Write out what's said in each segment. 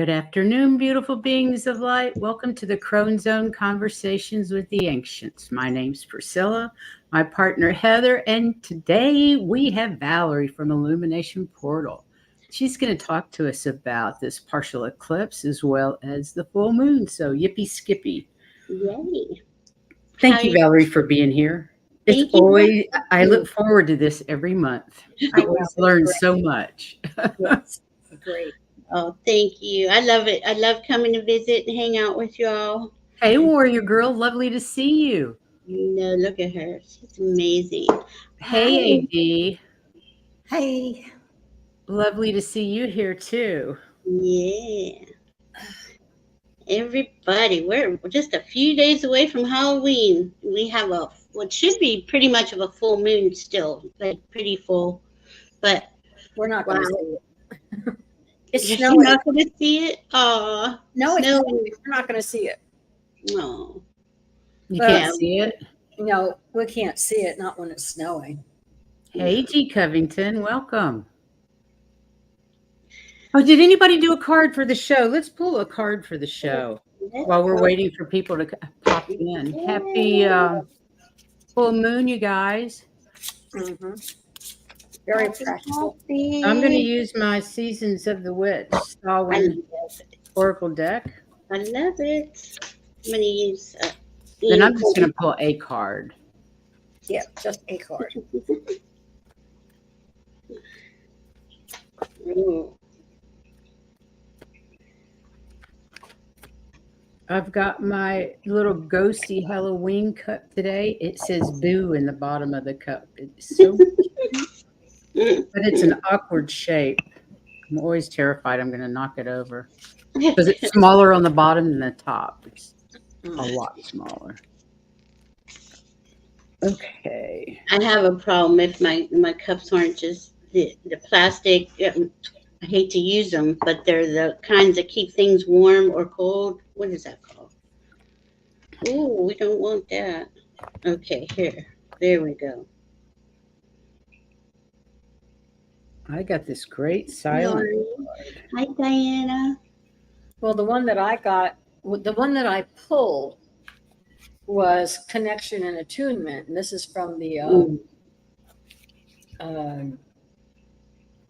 Good afternoon, beautiful beings of light. Welcome to the CRONE ZONE Conversations with the Ancients. My name's Priscilla, my partner Heather, and today we have Valerie from Illumination Portal. She's going to talk to us about this partial eclipse as well as the full moon. So yippee skippy. Yay. Thank you, Valerie, for being here. It's always, I look forward to this every month. I always learn so much. Yes, great. Oh, thank you. I love it. I love coming to visit and hang out with y'all. Hey, warrior girl, lovely to see you. No, look at her. She's amazing. Hey, AD. Hey. Lovely to see you here too. Yeah. Everybody, we're just a few days away from Halloween. We have what should be pretty much of a full moon still, like pretty full. But we're not going to see it. It's snowing. You're not going to see it? Aw. No, we're not going to see it. No. You can't see it? No, we can't see it, not when it's snowing. Hey, G. Covington, welcome. Oh, did anybody do a card for the show? Let's pull a card for the show while we're waiting for people to pop in. Happy full moon, you guys. Mm-hmm. Very practical. I'm going to use my Seasons of the Witch Starwind Oracle deck. I love it. I'm going to use... then I'm just going to pull a card. Yeah, just a card. Ooh. I've got my little ghosty Halloween cup today. It says boo in the bottom of the cup. It's so cute. But it's an awkward shape. I'm always terrified I'm going to knock it over. Because it's smaller on the bottom than the top. It's a lot smaller. Okay. I have a problem if my cups aren't just the plastic. I hate to use them, but they're the kinds that keep things warm or cold. What is that called? Oh, we don't want that. Okay, here. There we go. I got this great silent. Hi, Diana. Well, the one that I pulled was connection and attunement. And this is from the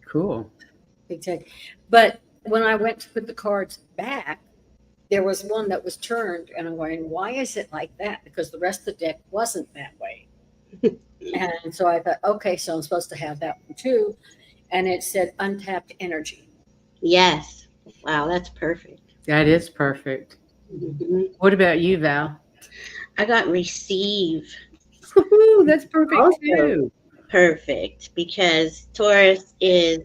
cool. But when I went to put the cards back, there was one that was turned, and I'm going, why is it like that? Because the rest of the deck wasn't that way. And so I thought, okay, so I'm supposed to have that one too. And it said untapped energy. Yes. Wow, that's perfect. That is perfect. Mm-hmm. What about you, Val? I got receive. Woo-hoo, that's perfect also too. Perfect, because Taurus is...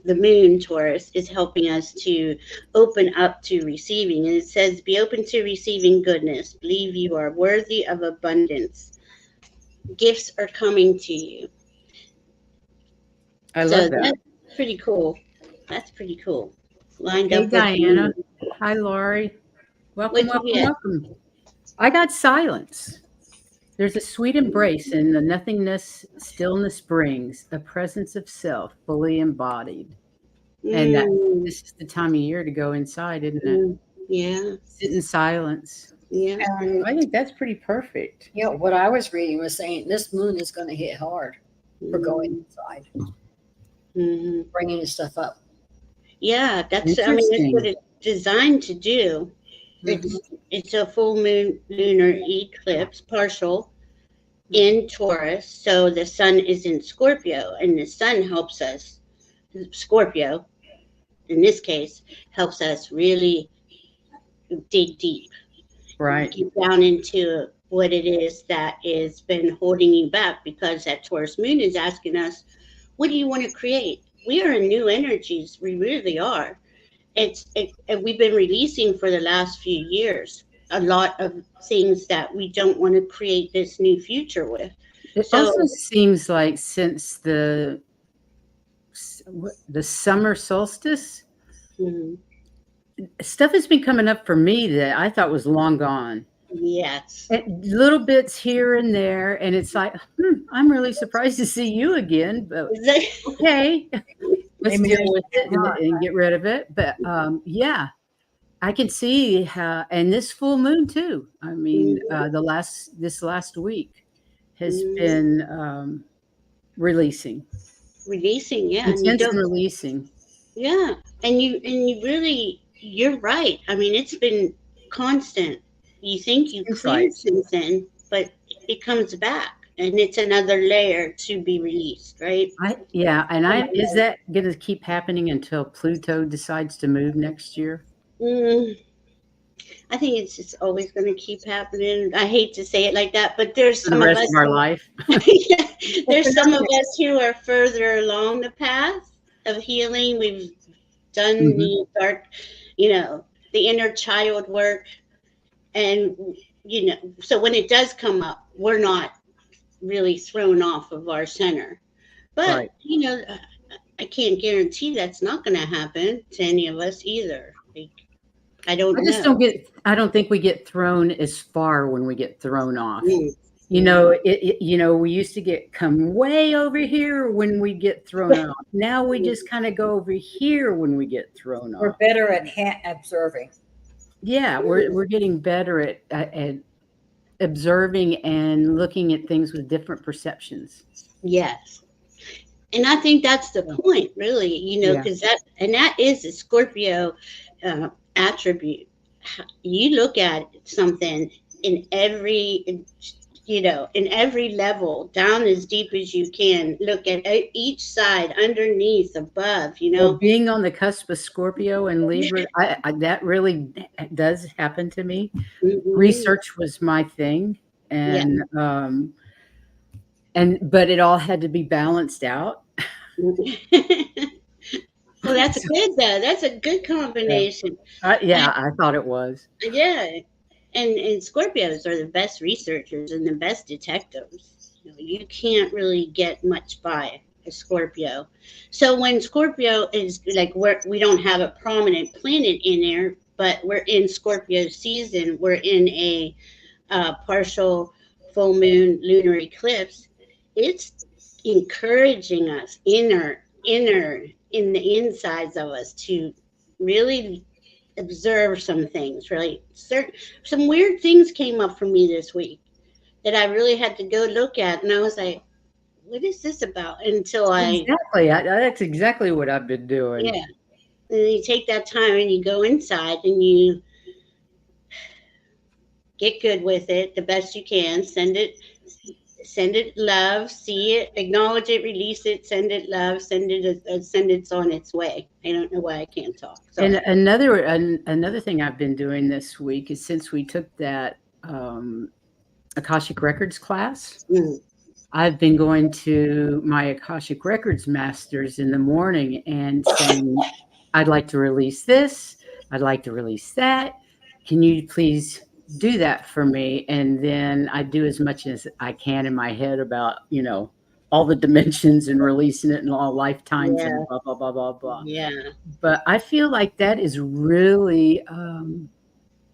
the moon Taurus is helping us to open up to receiving. And it says, be open to receiving goodness. Believe you are worthy of abundance. Gifts are coming to you. I love that. That's pretty cool. That's pretty cool. Lined hey, up Diana. Hi, Laurie. Welcome. I got silence. There's a sweet embrace in the nothingness, stillness brings, a presence of self fully embodied. And this is the time of year to go inside, isn't it? Yeah. Sit in silence. Yeah. I think that's pretty perfect. Yeah, what I was reading was saying this moon is going to hit hard for going inside. Bringing stuff up. Yeah, that's what it's designed to do. It's a full moon lunar eclipse, partial in Taurus. So the sun is in Scorpio, and the sun helps us. Scorpio, in this case, helps us really dig deep. Right. Get down into what it is that has been holding you back, because that Taurus moon is asking us, what do you want to create? We are in new energies. We really are. And we've been releasing for the last few years a lot of things that we don't want to create this new future with. It also seems like since the summer solstice, stuff has been coming up for me that I thought was long gone. Yes. Little bits here and there, and it's like, I'm really surprised to see you again. But okay. let's Maybe deal with it and get rid of it. But yeah, I can see how, and this full moon too. I mean, this last week has been releasing, Releasing, and you intense and don't, releasing. yeah, and you really, you're right. I mean, it's been constant. You think you Seems cleared like. something, but it comes back, and it's another layer to be released, right? Is that going to keep happening until Pluto decides to move next year? Mm, I think it's just always going to keep happening. I hate to say it like that, but there's For the some of rest us. of our life. Yeah, there's some of us who are further along the path of healing. We've done the dark, the inner child work, and so when it does come up, we're not really thrown off of our center. But Right. I can't guarantee that's not going to happen to any of us either. Like, I don't know. I don't think we get thrown as far when we get thrown off. Mm. We used to come way over here when we get thrown off. Now we just kind of go over here when we get thrown We're off. better at observing. Yeah, we're getting better at observing and looking at things with different perceptions. Yes. And I think that's the point, really, because that is a Scorpio attribute. You look at something in every level, down as deep as you can. Look at each side, underneath, above. Well, being on the cusp of Scorpio and Libra, that really does happen to me. Research was my thing, and but it all had to be balanced out. Well, that's good though. That's a good combination. I thought it was. Yeah, and Scorpios are the best researchers and the best detectives. You can't really get much by a Scorpio. So when Scorpio is like, we don't have a prominent planet in there, but we're in Scorpio season. We're in a partial full moon lunar eclipse. It's encouraging us inner in the insides of us to really observe some things. Really, some weird things came up for me this week that I really had to go look at, and I was like, "What is this about?" That's exactly what I've been doing. Yeah, and you take that time and you go inside and you get good with it the best you can. Send it love, see it, acknowledge it, release it, send it love, send it on its way. I don't know why I can't talk. Sorry. And another thing I've been doing this week is, since we took that Akashic Records class, I've been going to my Akashic Records masters in the morning and saying, I'd like to release this, I'd like to release that. Can you please do that for me? And then I do as much as I can in my head about all the dimensions and releasing it in all lifetimes and blah blah blah blah blah. Yeah, but I feel like that is really a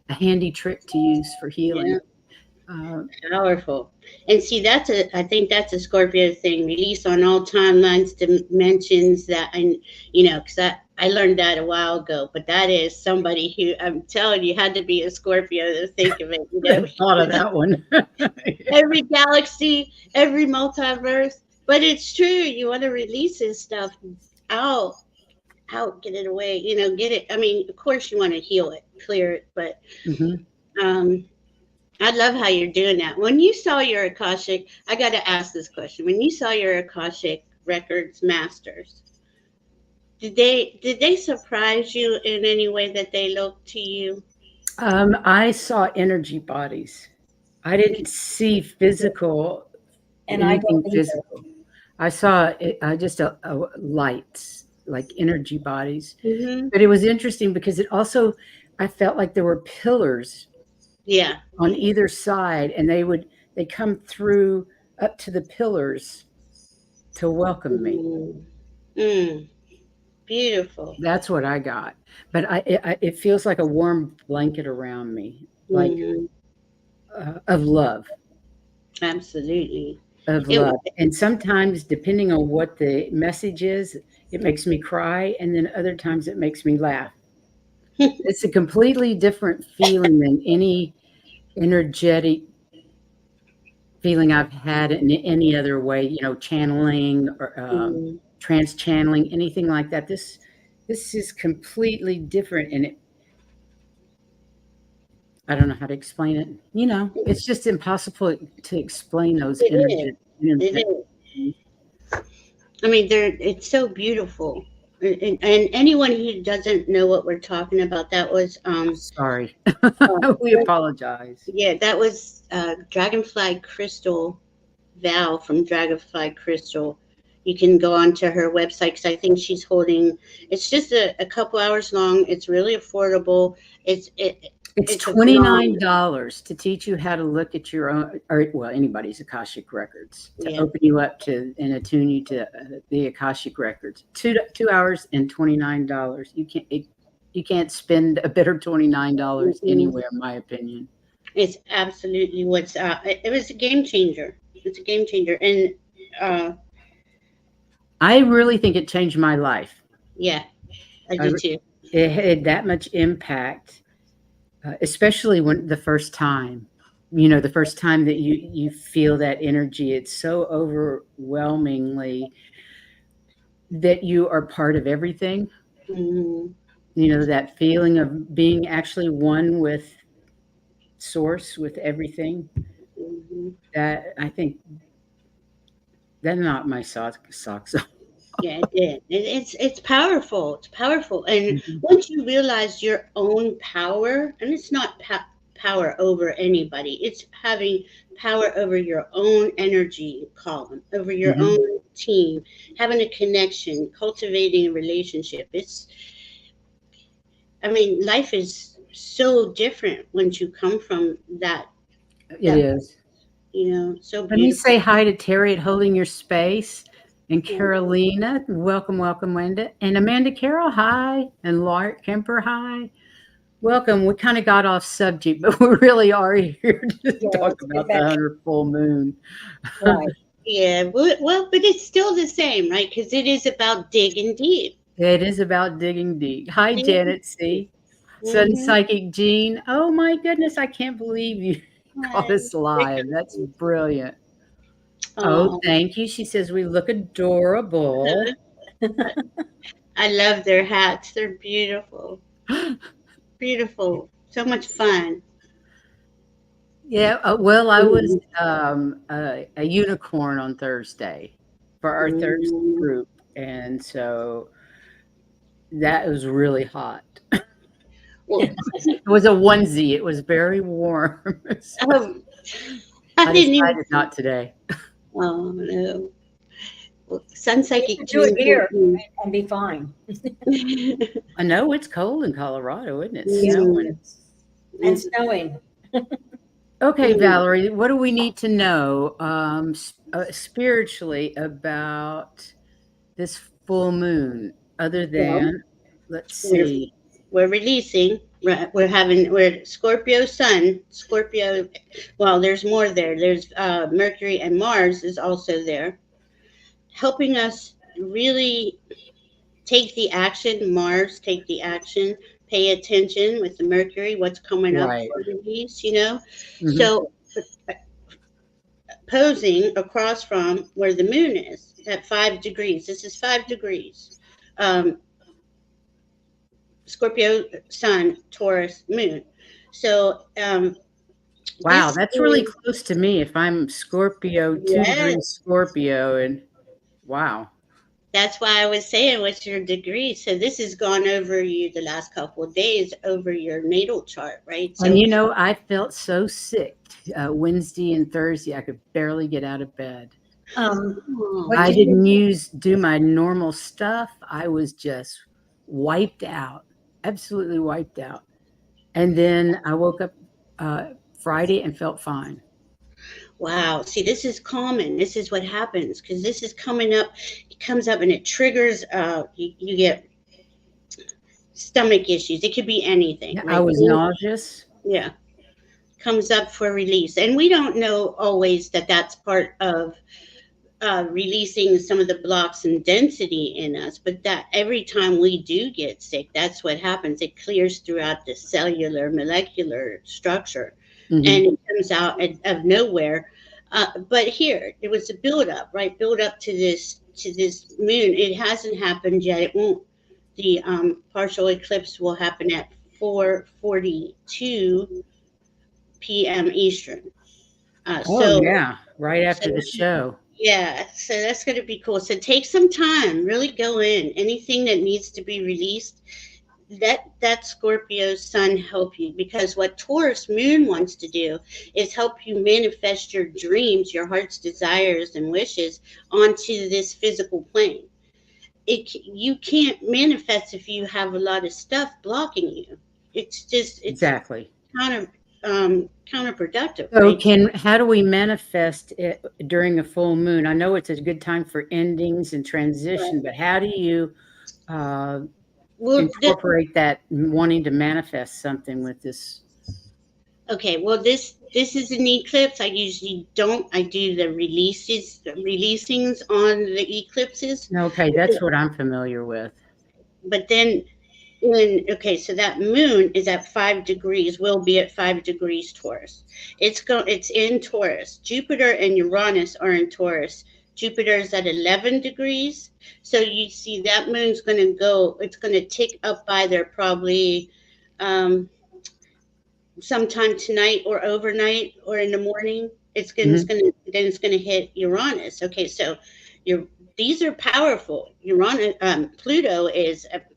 handy trick to use for healing. Powerful. And see, I think that's a Scorpio thing. Release on all timelines, dimensions. That because I learned that a while ago, but that is somebody who, I'm telling you, had to be a Scorpio to think of it. I thought of that one. Every galaxy, every multiverse. But it's true. You want to release this stuff out, get it away, get it. I mean, of course you want to heal it, clear it, but I love how you're doing that. When you saw your Akashic, I got to ask this question. When you saw your Akashic Records masters, did they surprise you in any way that they looked to you? I saw energy bodies. I didn't see physical, and anything physical. I saw just a lights, like energy bodies. But it was interesting because I felt like there were pillars on either side, and they come through up to the pillars to welcome me. Beautiful. That's what I got. But it feels like a warm blanket around me, like of love. Absolutely. of love. And sometimes, depending on what the message is, it makes me cry, and then other times it makes me laugh. It's a completely different feeling than any energetic feeling I've had in any other way, you know, channeling or trance channeling, anything like that. This is completely different, and I don't know how to explain it. You know, it's just impossible to explain those energies. It is. I mean, it's so beautiful. And anyone who doesn't know what we're talking about, that was sorry. We apologize. Yeah, that was Dragonfly Crystal Val from Dragonfly Crystal. You can go onto her website because I think she's holding. It's just a couple hours long. It's really affordable. It's $29 to teach you how to look at your own, or well, anybody's Akashic records, to open you up to and attune you to the Akashic records. 2 hours and $29. You can't spend a better $29 anywhere, in my opinion. It's absolutely what's it was a game changer. It's a game changer, and I really think it changed my life. Yeah, I do too. It had that much impact. Especially when the first time, you know, the first time that you feel that energy, it's so overwhelmingly that you are part of everything. You know, that feeling of being actually one with source, with everything. That, I think, that knocked my socks off. Yeah, it did. It's powerful. It's powerful. And once you realize your own power, and it's not power over anybody, it's having power over your own energy column, over your own team, having a connection, cultivating a relationship. I mean, life is so different once you come from that. It is. You know, so beautiful. Let me say hi to Terry at Holding Your Space. And Carolina, welcome, Wanda. And Amanda Carroll, hi. And Lark Kemper, hi. Welcome. We kind of got off subject, but we really are here to talk about the 100th full moon. Right. Yeah, well, but it's still the same, right? Because it is about digging deep. It is about digging deep. Hi, Janet C. Sun Psychic Jean. Oh, my goodness. I can't believe you caught us live. That's brilliant. Oh, thank you. She says we look adorable. I love their hats. They're beautiful. Beautiful. So much fun. Yeah. Well, I was a unicorn on Thursday for our Thursday group. And so that was really hot. It was a onesie. It was very warm. So I decided not today. Oh, no. Well, Sun Psychic do it here and be fine. I know it's cold in Colorado, isn't it? Snowing. And snowing. Okay, Valerie, what do we need to know spiritually about this full moon? Other than, let's see. We're releasing. We're Scorpio Sun, Scorpio. Well, there's more there. There's Mercury and Mars is also there, helping us really take the action. Mars, take the action. Pay attention with the Mercury. What's coming up for release? You know, so posing across from where the moon is at 5 degrees. This is 5 degrees. Scorpio Sun, Taurus Moon. So, wow, that's really close to me. If I'm Scorpio, 2 degrees Scorpio, and wow. That's why I was saying, what's your degree? So this has gone over you the last couple of days over your natal chart, right? So, and you know, I felt so sick Wednesday and Thursday. I could barely get out of bed. I didn't do my normal stuff. I was just wiped out. Absolutely wiped out. And then I woke up Friday and felt fine. Wow. See, this is common. This is what happens because this is coming up. It comes up and it triggers. You get stomach issues. It could be anything. Right? I was nauseous. Yeah. comes up for release. And we don't know always that that's part of releasing some of the blocks and density in us, but that every time we do get sick, that's what happens. It clears throughout the cellular, molecular structure, and it comes out of nowhere. But here, it was a build-up, right? Build up to this moon. It hasn't happened yet. It won't. The partial eclipse will happen at 4:42 p.m. Eastern. Yeah, right after the show. Yeah, so that's going to be cool. So take some time, really go in. Anything that needs to be released, let that Scorpio sun help you, because what Taurus Moon wants to do is help you manifest your dreams, your heart's desires and wishes onto this physical plane. You can't manifest if you have a lot of stuff blocking you. It's exactly counterproductive. So right? how do we manifest it during a full moon? I know it's a good time for endings and transition, but how do you incorporate that wanting to manifest something with this? Okay, well, this is an eclipse. I usually don't. I do the releasings on the eclipses. Okay, that's what I'm familiar with. But then so that moon is at 5 degrees, will be at 5 degrees Taurus. It's in Taurus. Jupiter and Uranus are in Taurus. Jupiter is at 11 degrees. So you see that moon's going to it's going to tick up by there probably sometime tonight or overnight or in the morning. It's going to hit Uranus. Okay, so these are powerful. Uranus, Pluto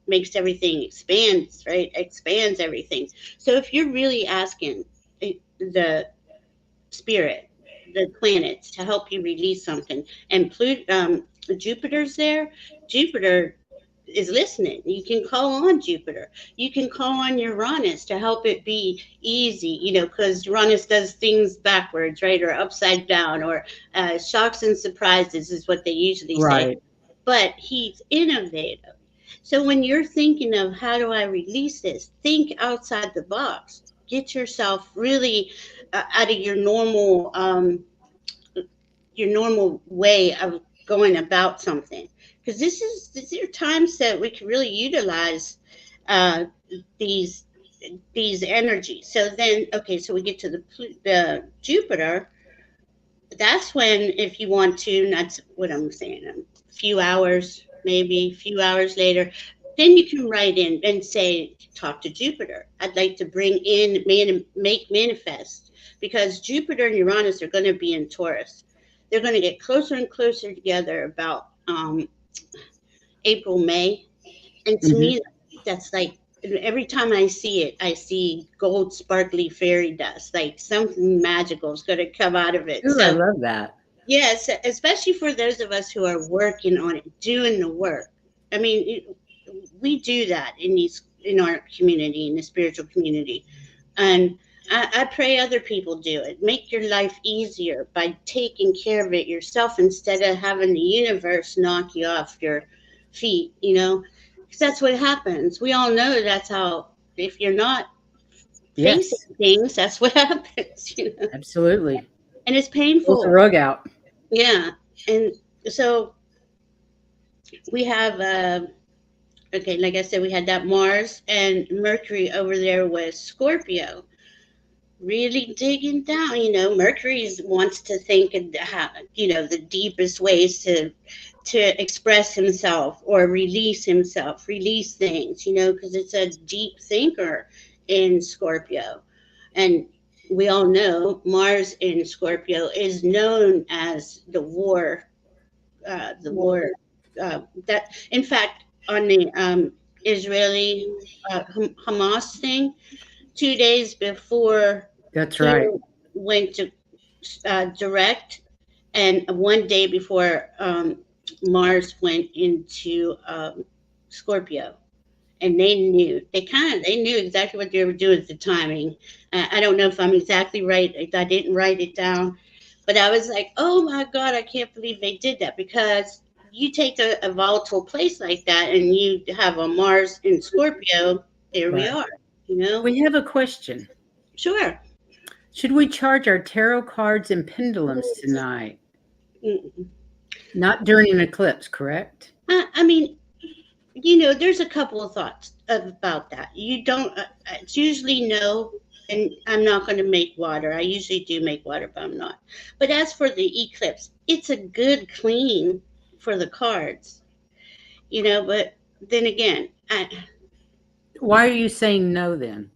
makes everything expands, right? Expands everything. So if you're really asking the spirit, the planets, to help you release something, and Jupiter's there, Jupiter is listening. You can call on Jupiter. You can call on Uranus to help it be easy, because Uranus does things backwards, right? Or upside down, or shocks and surprises is what they usually say. But he's innovative. So when you're thinking of how do I release this, think outside the box. Get yourself really out of your normal way of going about something. Because these are times that we can really utilize these energies. So then, so we get to the Jupiter. That's when, if you want to, that's what I'm saying, a few hours later, then you can write in and say, talk to Jupiter. I'd like to bring in, make manifest, because Jupiter and Uranus are going to be in Taurus. They're going to get closer and closer together about April, May. And to me, that's like, every time I see it, I see gold, sparkly fairy dust, like something magical is going to come out of it. Ooh, so, I love that. Yes, especially for those of us who are working on it, doing the work. I mean, we do that in our community, in the spiritual community. And I pray other people do it. Make your life easier by taking care of it yourself instead of having the universe knock you off your feet, because that's what happens. We all know that's how, if you're not facing things, that's what happens. Absolutely. And it's painful. Pull the rug out. Yeah. And so we have, like I said, we had that Mars and Mercury over there with Scorpio. Really digging down, Mercury wants to think of the deepest ways to express himself or release things, because it's a deep thinker in Scorpio. And we all know Mars in Scorpio is known as the war. That, in fact, on the Israeli Hamas thing, 2 days before. That's right. Went to direct, and 1 day before Mars went into Scorpio, and they knew exactly what they were doing at the timing. I don't know if I'm exactly right. I didn't write it down, but I was like, oh my God, I can't believe they did that, because you take a volatile place like that and you have a Mars in Scorpio. There we are. We have a question. Sure. Should we charge our tarot cards and pendulums tonight? Mm-mm. Not during an eclipse, correct? I mean, you know, there's a couple of thoughts about that. You don't, it's usually no, and I'm not going to make water. I usually do make water, but I'm not. But as for the eclipse, it's a good clean for the cards, you know, but then again, Why are you saying no then?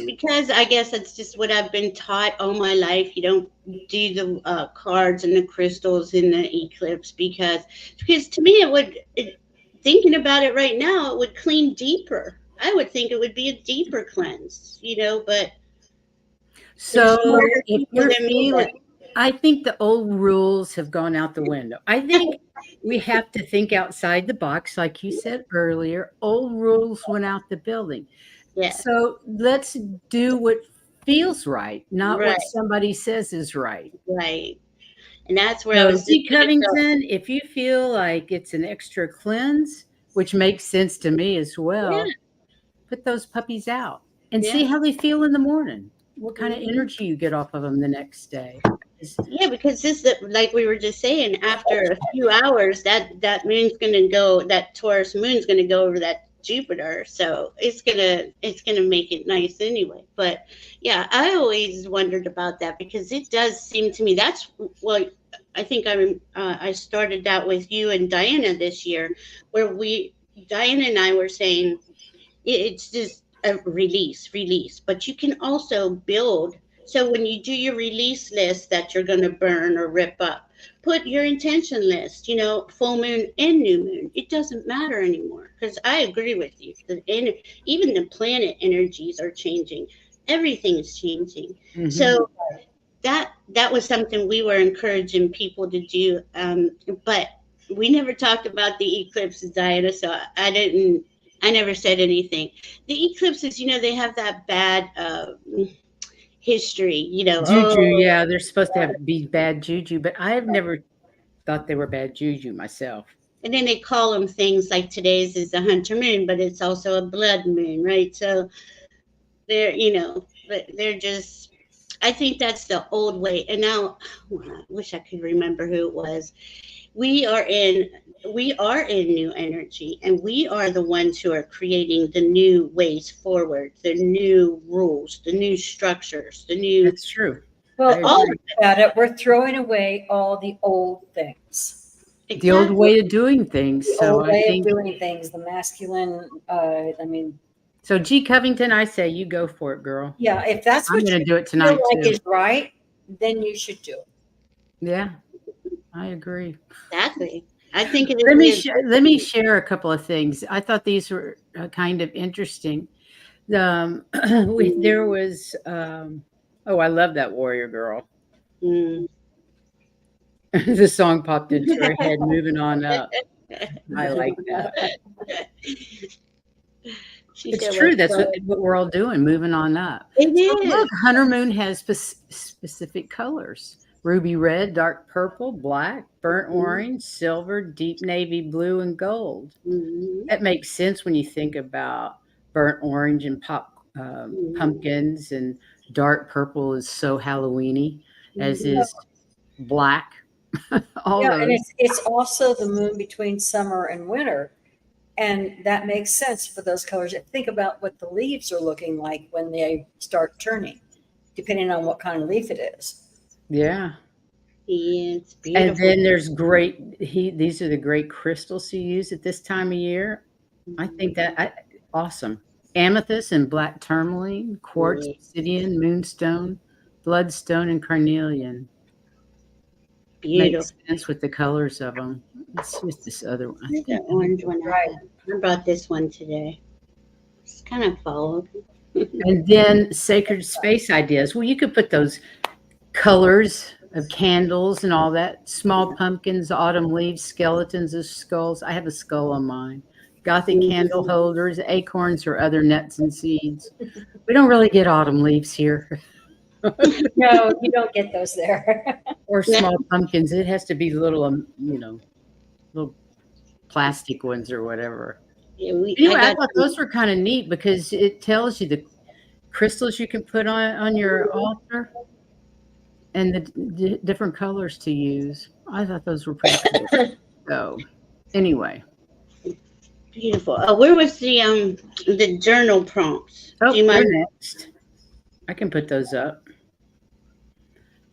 because I guess that's just what I've been taught all my life. You don't do the cards and the crystals in the eclipse because to me thinking about it right now, it would clean deeper. I would think it would be a deeper cleanse, you know, but So if you're feeling, I think the old rules have gone out the window. I think we have to think outside the box, like you said earlier. Old rules went out the building. yeah, So let's do what feels right, not right, what somebody says is right. right. And that's where I So, was Z. just gonna go. Covington, if you feel like it's an extra cleanse, which makes sense to me as well, Yeah, put those puppies out and see yeah. how they feel in the morning. What kind of Mhm. energy you get off of them the next day. Yeah, because like we were just saying, after a few hours, that moon's gonna go, that Taurus moon's gonna go over that Jupiter, so it's gonna make it nice anyway. But yeah, I always wondered about that because it does seem to me that's well, I think I started that with you and Diana this year, where Diana and I were saying it's just a release, but you can also build. So when you do your release list that you're going to burn or rip up, put your intention list, you know, full moon and new moon. It doesn't matter anymore because I agree with you. Even the planet energies are changing. Everything's changing. Mhm. So that was something we were encouraging people to do. But we never talked about the eclipses, Diana, so I never said anything. The eclipses, you know, they have that bad history, you know. Juju, Oh, yeah, they're supposed to be bad juju, but I have never thought they were bad juju myself. and then they call them things like today's is the hunter moon, but it's also a blood moon, right? So they're, you know, but they're just. I think that's the old way. And now, I wish I could remember who it was. we are in we are in new energy, and we are the ones who are creating the new ways forward, the new rules, the new structures, the new That's true. Well, all think about it. We're throwing away all the old things. The old way of doing things. The So old I way think of doing things, the masculine, I mean, so. G. Covington, I say you go for it, girl. yeah, if that's I'm what going you to do it feel tonight like too. is right, then you should do it. Yeah, I agree. exactly. I think it is. Let me share a couple of things. I thought these were kind of interesting. There was oh, I love that warrior girl. Mm. The song popped into her head. Moving on up. I like that. It's true. That's what we're all doing. Moving on up. It So is. look, Hunter Moon has specific colors: ruby red, dark purple, black, burnt orange, silver, deep navy blue, and gold. Mhm. That makes sense when you think about burnt orange and pumpkins, and dark purple is so Halloweeny, as is black. All Yeah, and those. it's also the moon between summer and winter. And that makes sense for those colors. Think about what the leaves are looking like when they start turning, depending on what kind of leaf it is. Yeah. Yeah, it's beautiful. And then there's these are the great crystals to use at this time of year. I think that awesome. Amethyst and black tourmaline, quartz, obsidian, moonstone, bloodstone, and carnelian. Beautiful. Makes sense with the colors of them. It's just this other one. The orange one. Right. I brought this one today. It's kind of followed. And then sacred space ideas. Well, you could put those colors of candles and all that. Small pumpkins, autumn leaves, skeletons of skulls. I have a skull on mine. Gothic candle holders, acorns, or other nuts and seeds. We don't really get autumn leaves here. No, you don't get those there. Or small pumpkins. It has to be little, little plastic ones or whatever. Yeah, Anyway, I thought those were kind of neat because it tells you the crystals you can put on your altar and the different colors to use. I thought those were pretty cool. So anyway. Beautiful. Where was the journal prompts? Oh, Do you they're mind? next. I can put those up.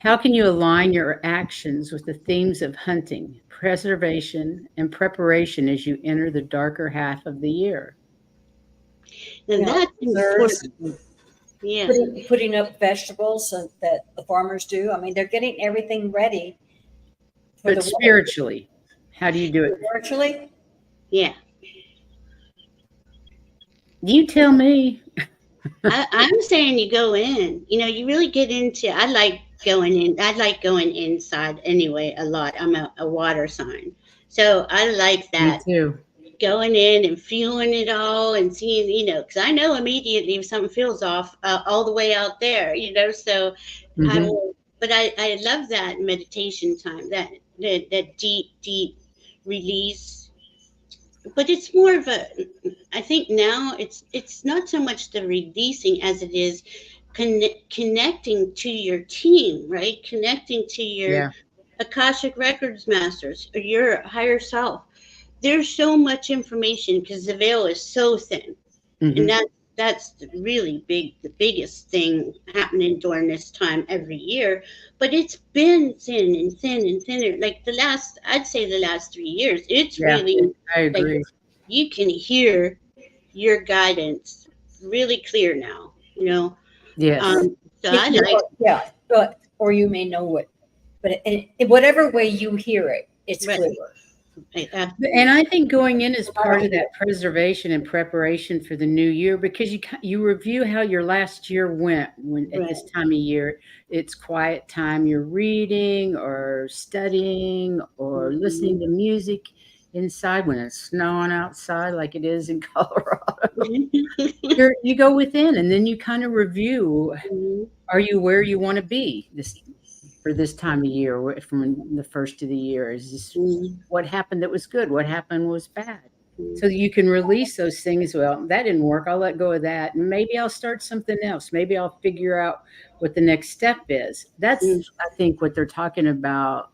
How can you align your actions with the themes of hunting, preservation, and preparation as you enter the darker half of the year? And that's there's important. Yeah. putting up vegetables that the farmers do. I mean, they're getting everything ready for But the spiritually, how do you do it? spiritually. Yeah. You tell me. I'm saying you go in. You know, you really get into. I like going in. I like going inside anyway a lot. I'm a water sign, so I like that. Me too. Going in and feeling it all and seeing, because I know immediately if something feels off all the way out there, so I will, but I love that meditation time, that deep release. But it's more of I think now it's not so much the releasing as it is connecting to your team, right? Connecting to your Akashic Records masters or your higher self. There's so much information because the veil is so thin, and that's really big. The biggest thing happening during this time every year, but it's been thin and thin and thinner. Like I'd say the last 3 years, it's really. I agree. Like, you can hear your guidance really clear now. Yes. So I like. But or you may know it, but in whatever way you hear it, it's clear. And I think going in is part of that preservation and preparation for the new year, because you review how your last year went at this time of year. It's quiet time. You're reading or studying or listening to music inside when it's snowing outside like it is in Colorado. You go within and then you kind of review. Are you where you want to be for this time of year, from the first of the year? Is this what happened that was good? What happened was bad? So you can release those things. Well, that didn't work. I'll let go of that. And maybe I'll start something else. Maybe I'll figure out what the next step is. That's, I think, what they're talking about,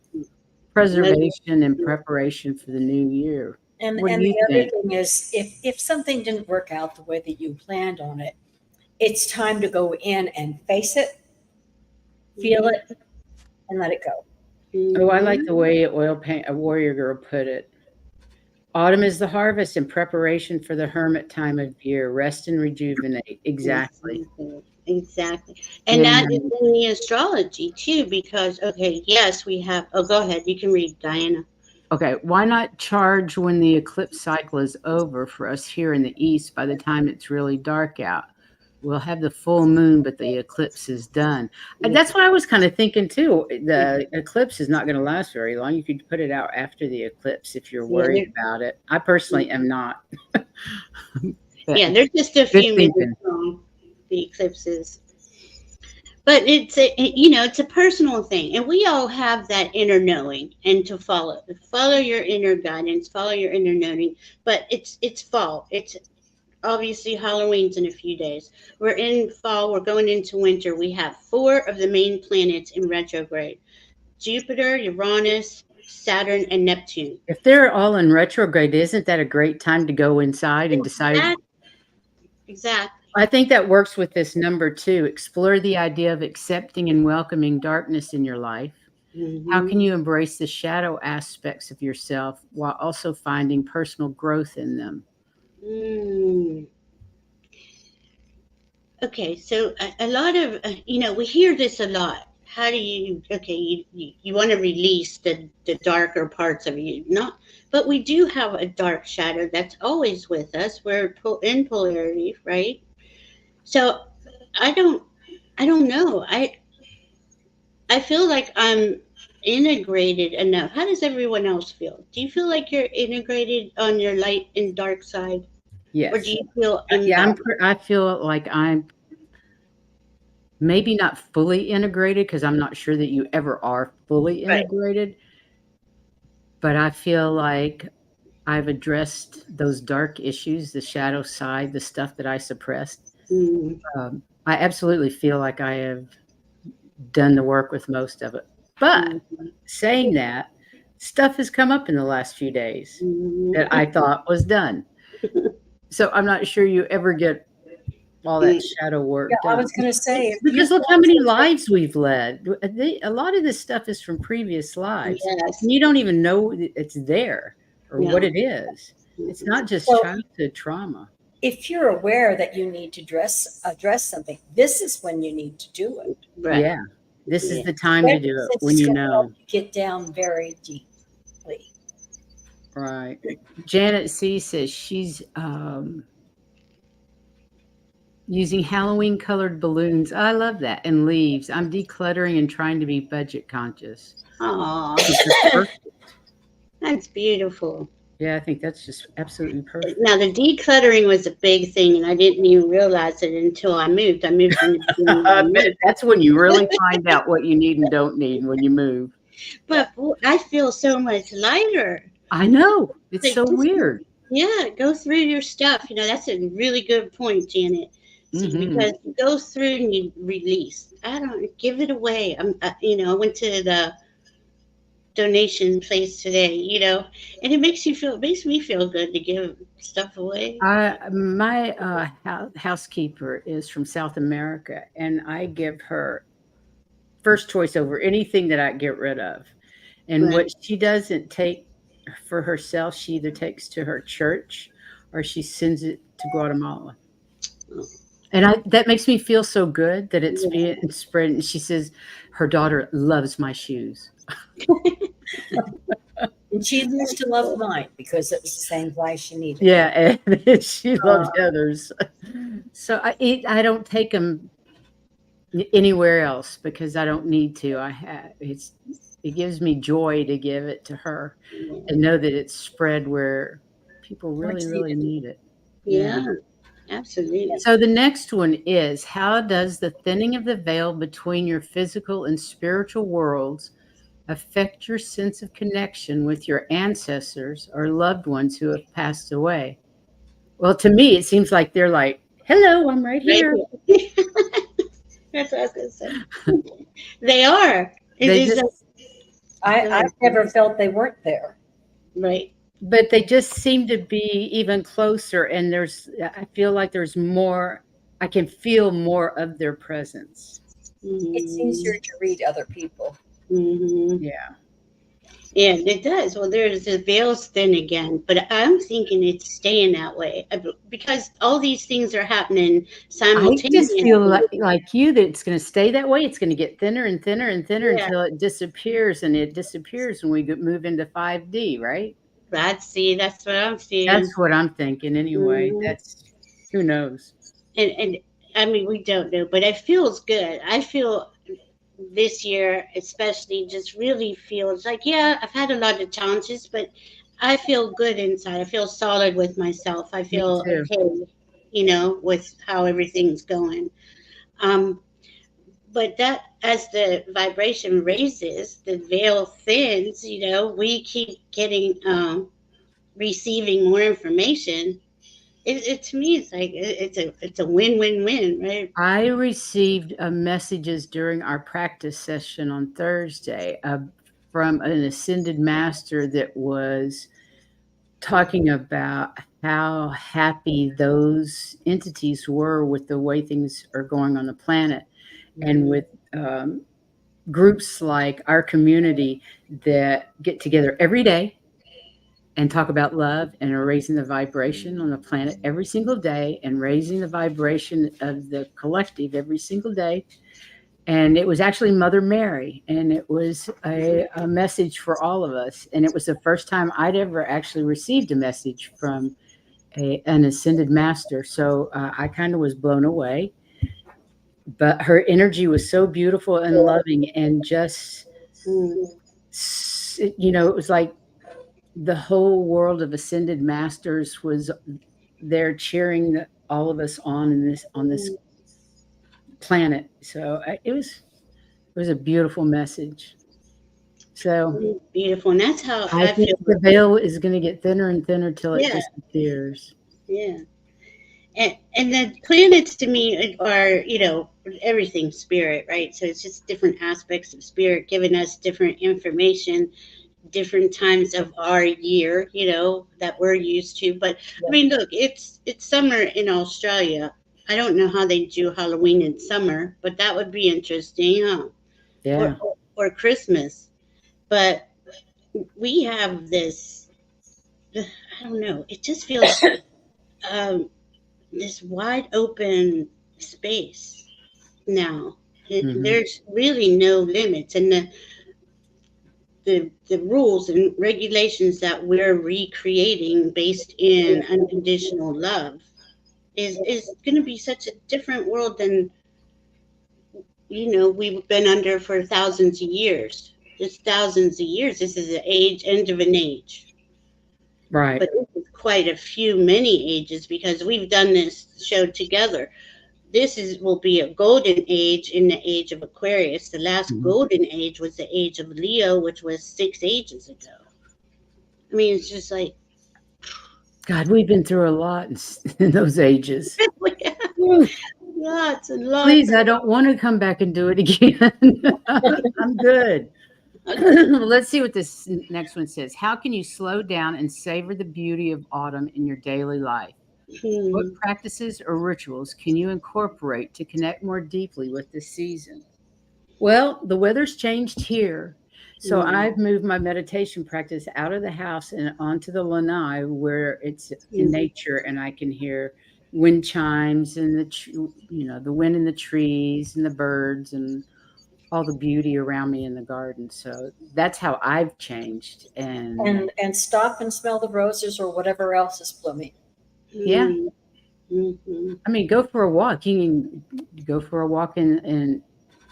preservation and preparation for the new year. And the other thing is, if something didn't work out the way that you planned on it, it's time to go in and face it, feel it, and let it go. Oh, I like the way a warrior girl put it. Autumn is the harvest and preparation for the hermit time of year. Rest and rejuvenate. Exactly. And that is in the astrology too, because, yes, we have, go ahead. You can read, Diana. Okay. Why not charge when the eclipse cycle is over for us here in the East? By the time it's really dark out, we'll have the full moon, but the eclipse is done. And that's what I was kind of thinking too. The eclipse is not going to last very long. You could put it out after the eclipse if you're worried about it. I personally am not. There's just a few minutes long, the eclipses. But it's a personal thing, and we all have that inner knowing, and to follow your inner guidance, follow your inner knowing. But it's fall. It's obviously Halloween's in a few days. We're in fall. We're going into winter. We have 4 of the main planets in retrograde: Jupiter, Uranus, Saturn, and Neptune. If they're all in retrograde, isn't that a great time to go inside and decide? Exactly. I think that works with this number 2. Explore the idea of accepting and welcoming darkness in your life. How can you embrace the shadow aspects of yourself while also finding personal growth in them? Okay, so a lot of, we hear this a lot. How do you want to release the darker parts of you? But we do have a dark shadow that's always with us. We're in polarity, right? So I don't know. I feel like I'm integrated enough. How does everyone else feel? Do you feel like you're integrated on your light and dark side? Yes. Or do you feel? I feel like I'm maybe not fully integrated, because I'm not sure that you ever are fully integrated. But I feel like I've addressed those dark issues, the shadow side, the stuff that I suppressed. Mm. I absolutely feel like I have done the work with most of it. But saying that, stuff has come up in the last few days that I thought was done. So I'm not sure you ever get all that shadow work Yeah, done. I was going to say, Because look how many lives we've led. A lot of this stuff is from previous lives. Yes. And you don't even know it's there or what it is. It's not just So- childhood trauma. if you're aware that you need to address something, this is when you need to do it. Right. Yeah. This is the time to do it Since when it's you gonna know. help you get down very deeply. Right. Janet C says she's using Halloween colored balloons. I love that. And leaves. I'm decluttering and trying to be budget conscious. Oh, That's perfect. that's beautiful. Yeah, I think that's just absolutely perfect. Now, the decluttering was a big thing, and I didn't even realize it until I moved. I moved in the beginning of the month. That's when you really find out what you need and don't need when you move. But I feel so much lighter. I know. It's Like, so just- weird. Yeah, go through your stuff. That's a really good point, Janet. See, because you go through and you release. I don't give it away. I went to the donation place today, and it makes me feel good to give stuff away. My housekeeper is from South America, and I give her first choice over anything that I get rid of. And Right. what she doesn't take for herself, she either takes to her church or she sends it to Guatemala. And that makes me feel so good that it's being spread. And she says her daughter loves my shoes. And she used to love mine because it was the same size she needed. Yeah, and she loves Heather's. So I don't take them anywhere else because I don't need to. It gives me joy to give it to her and know that it's spread where people really, really need it. Yeah, absolutely. So the next one is, how does the thinning of the veil between your physical and spiritual worlds affect your sense of connection with your ancestors or loved ones who have passed away? Well, to me, it seems like they're like, hello, I'm right here. That's what I was going to say. They are. I've never felt they weren't there. Right. But they just seem to be even closer. And I feel like there's more, I can feel more of their presence. It's easier to read other people. Mm-hmm. Yeah. Yeah, it does. Well, there's the veil's thin again, but I'm thinking it's staying that way because all these things are happening simultaneously. I just feel like you that it's going to stay that way. It's going to get thinner and thinner and thinner until it disappears, and it disappears when we move into 5D, right? That's what I'm seeing. That's what I'm thinking anyway. That's who knows. And I mean, we don't know, but it feels good. I feel this year especially just really feels like, I've had a lot of challenges, but I feel good inside. I feel solid with myself. I feel okay, with how everything's going. But that, as the vibration raises, the veil thins, we keep getting, receiving more information. To me, it's like it's a win-win-win, right? I received messages during our practice session on Thursday from an ascended master that was talking about how happy those entities were with the way things are going on the planet, and with groups like our community that get together every day and talk about love and are raising the vibration on the planet every single day and raising the vibration of the collective every single day. And it was actually Mother Mary, and it was a message for all of us. And it was the first time I'd ever actually received a message from an ascended master. So I kind of was blown away. But her energy was so beautiful and loving, and just, it was like the whole world of ascended masters was there cheering all of us on this planet. So it was a beautiful message. So beautiful, and that's how I think the veil is going to get thinner and thinner till it disappears. Yeah, And the planets to me are, everything spirit, right? So it's just different aspects of spirit giving us different information, different times of our year, that we're used to. But I mean, look, it's summer in Australia. I don't know how they do Halloween in summer, but that would be interesting, huh? Yeah. Or Christmas. But we have this, I don't know, it just feels this wide open space now. There's really no limits, and the rules and regulations that we're recreating based in unconditional love is going to be such a different world than we've been under for thousands of years. It's thousands of years. This is the end of an age. Right. But this is quite a few, many ages, because we've done this show together. This will be a golden age in the age of Aquarius. The last golden age was the age of Leo, which was 6 ages ago. I mean, it's just like, God, we've been through a lot in those ages. lots and lots. Please, I don't want to come back and do it again. I'm good. Let's see what this next one says. How can you slow down and savor the beauty of autumn in your daily life? What practices or rituals can you incorporate to connect more deeply with this season? Well, the weather's changed here. So I've moved my meditation practice out of the house and onto the lanai, where it's in nature, and I can hear wind chimes and the wind in the trees and the birds and all the beauty around me in the garden. So that's how I've changed. And stop and smell the roses or whatever else is blooming. Yeah. I mean, go for a walk. You can go for a walk in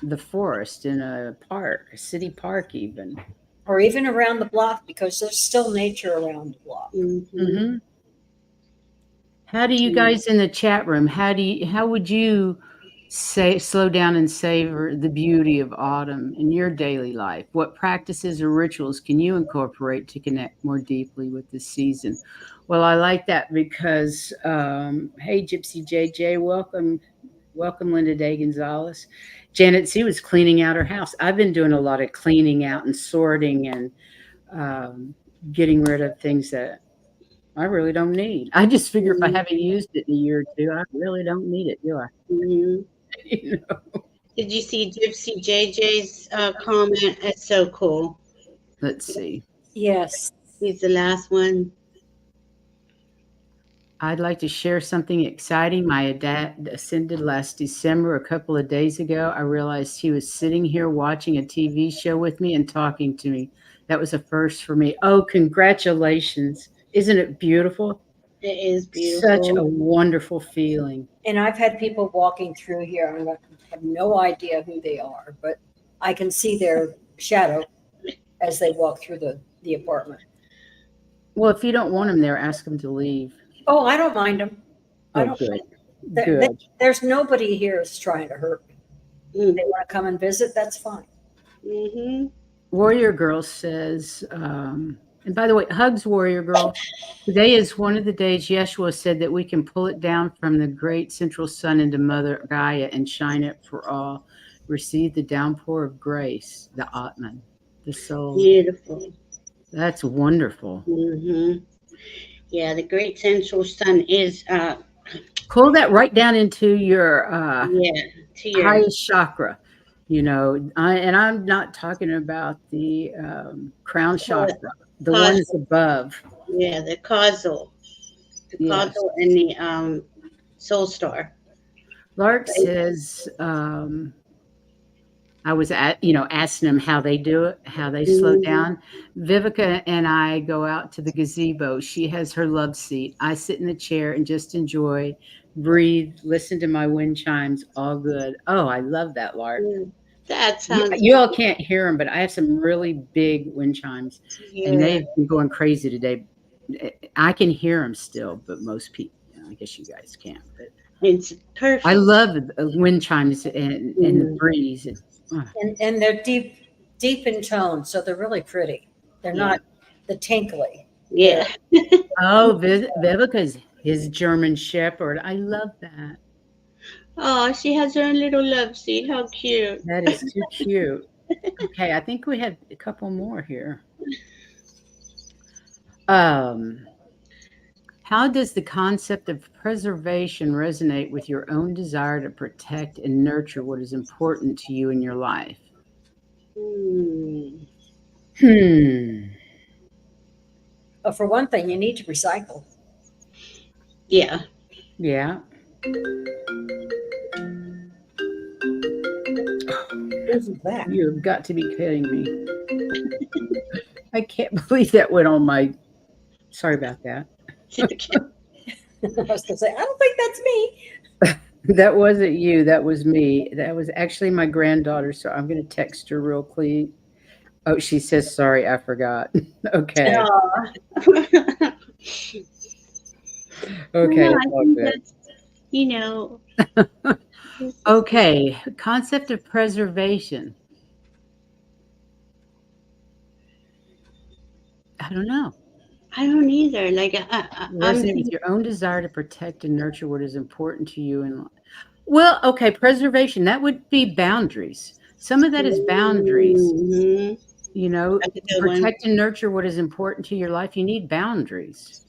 the forest, in a park, a city park even. Or even around the block, because there's still nature around the block. How do you guys in the chat room, how would you say slow down and savor the beauty of autumn in your daily life? What practices or rituals can you incorporate to connect more deeply with this season? Well, I like that because, hey, Gypsy JJ, welcome, Linda Day Gonzalez. Janet C was cleaning out her house. I've been doing a lot of cleaning out and sorting and getting rid of things that I really don't need. I just figure if I haven't used it in a year or two, I really don't need it, do I? Did you see Gypsy JJ's comment? That's so cool. Let's see. Yes. He's the last one. I'd like to share something exciting. My dad ascended last December. A couple of days ago, I realized he was sitting here watching a TV show with me and talking to me. That was a first for me. Oh, congratulations. Isn't it beautiful? It is beautiful. Such a wonderful feeling. And I've had people walking through here, and I have no idea who they are, but I can see their shadow as they walk through the apartment. Well, if you don't want them there, ask them to leave. Oh, I don't mind them. I don't good. Good. There's nobody here who's trying to hurt me. They want to come and visit, that's fine. Warrior Girl says, and by the way, hugs, Warrior Girl. Today is one of the days Yeshua said that we can pull it down from the great central sun into Mother Gaia and shine it for all. Receive the downpour of grace, the Atman, the soul. Beautiful. That's wonderful. Yeah, the great central sun is pull that right down into your to your highest chakra. And I'm not talking about the crown chakra, the ones above. Yeah, the causal, causal and the soul star. Lark says, I was asking them how they do it, how they slow down. Vivica and I go out to the gazebo. She has her love seat. I sit in the chair and just enjoy, breathe, listen to my wind chimes. All good. Oh, I love that, Lark. That sounds. You all can't hear them, but I have some really big wind chimes, and they've been going crazy today. I can hear them still, but most people, I guess you guys can't. But it's perfect. I love wind chimes and the breeze. And they're deep in tone, so they're really pretty. They're not the tinkly. Yeah. Oh, Vivica's His German Shepherd. I love that. Oh, she has her own little love seat. How cute. That is too cute. Okay, I think we have a couple more here. How does the concept of preservation resonate with your own desire to protect and nurture what is important to you in your life? Well, for one thing, you need to recycle. Yeah. Yeah. Who's that? You've got to be kidding me. I can't believe that went on my. Sorry about that. I was going to say, I don't think that's me. That wasn't you. That was me. That was actually my granddaughter. So I'm going to text her real quick. Oh, she says, sorry, I forgot. Okay. Okay. Well, I think that's, you know. Okay. Concept of preservation. I don't know. I don't either. Like, Resonate with your own desire to protect and nurture what is important to you in life. Well, okay, preservation, that would be boundaries. Some of that is boundaries. Mm-hmm. You know, to protect and nurture what is important to your life, you need boundaries.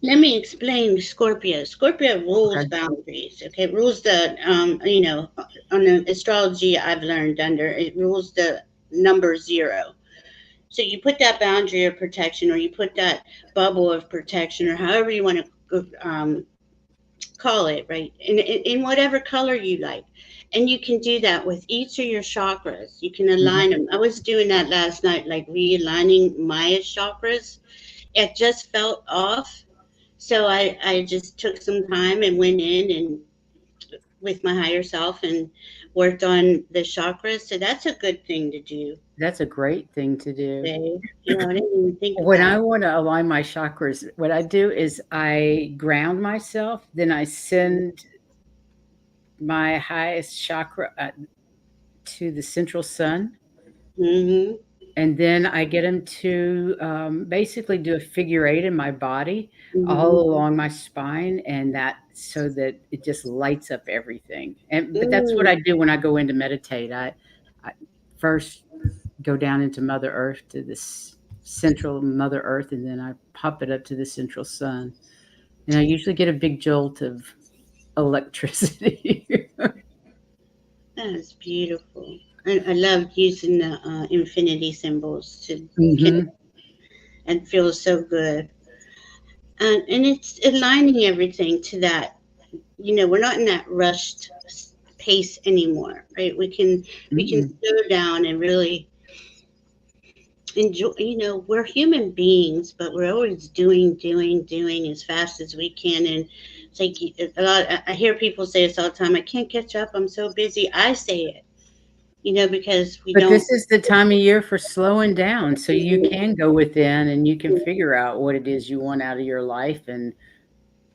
Let me explain Scorpio. Scorpio rules boundaries. Okay, it rules the you know, on the astrology I've learned under, it rules the number 0. So you put that boundary of protection, or you put that bubble of protection, or however you want to call it, right? In whatever color you like. And you can do that with each of your chakras. You can align them. I was doing that last night, like realigning my chakras. It just felt off. So I just took some time and went in and with my higher self and worked on the chakras. So that's a good thing to do. That's a great thing to do. You know, I didn't even think when I want to align my chakras, what I do is I ground myself, then I send my highest chakra to the central sun. Mm-hmm. And then I get them to basically do a figure 8 in my body, all along my spine, and that so that it just lights up everything. But that's what I do when I go in to meditate. I first go down into Mother Earth, to this central Mother Earth, and then I pop it up to the central sun. And I usually get a big jolt of electricity. That's beautiful. I love using the infinity symbols to and feels so good. And it's aligning everything to that. You know, we're not in that rushed pace anymore, right? We can slow down and really enjoy. You know, we're human beings, but we're always doing as fast as we can. And it's like a lot. I hear people say this all the time. I can't catch up. I'm so busy. I say it. You know, because this is the time of year for slowing down, so you can go within and you can figure out what it is you want out of your life, and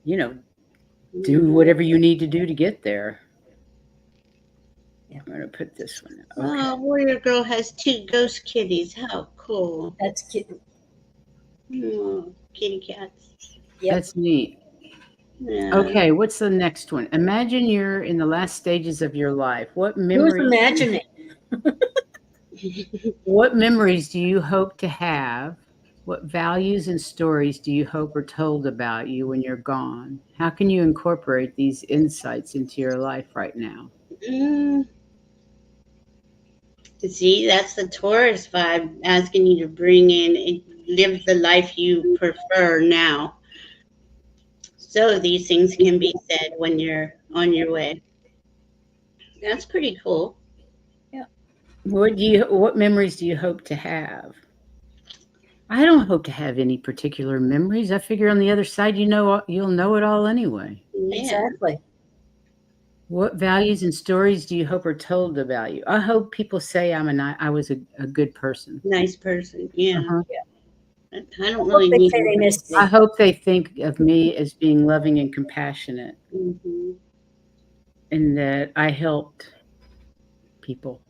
you know, do whatever you need to do to get there. I'm gonna put this one. Okay. Oh, Warrior Girl has 2 ghost kitties. How cool! That's cute. Oh, kitty cats. Yep. That's neat. Yeah. Okay, what's the next one? Imagine you're in the last stages of your life. What memories? Who's imagining? What memories do you hope to have? What values and stories do you hope are told about you when you're gone? How can you incorporate these insights into your life right now? See, that's the Taurus vibe, asking you to bring in and live the life you prefer now. So these things can be said when you're on your way. That's pretty cool. Yeah. What memories do you hope to have? I don't hope to have any particular memories. I figure on the other side, you'll know it all anyway. Yeah. Exactly. What values and stories do you hope are told about you? I hope people say I was a good person. Nice person. Yeah. Yeah. I don't really need to. I hope they think of me as being loving and compassionate, and that I helped people.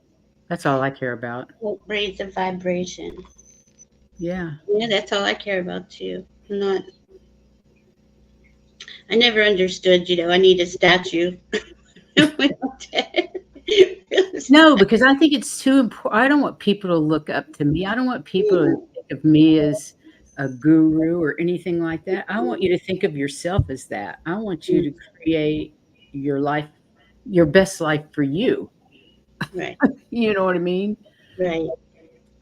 That's all I care about. Raise the vibration. Yeah. Yeah, that's all I care about too. I never understood, I need a statue. When I'm dead. No, because I think it's too important. I don't want people to look up to me. I don't want people to think of me as a guru or anything like that. I want you to think of yourself as that. I want you to create your life, your best life for you. Right, You know what I mean? right.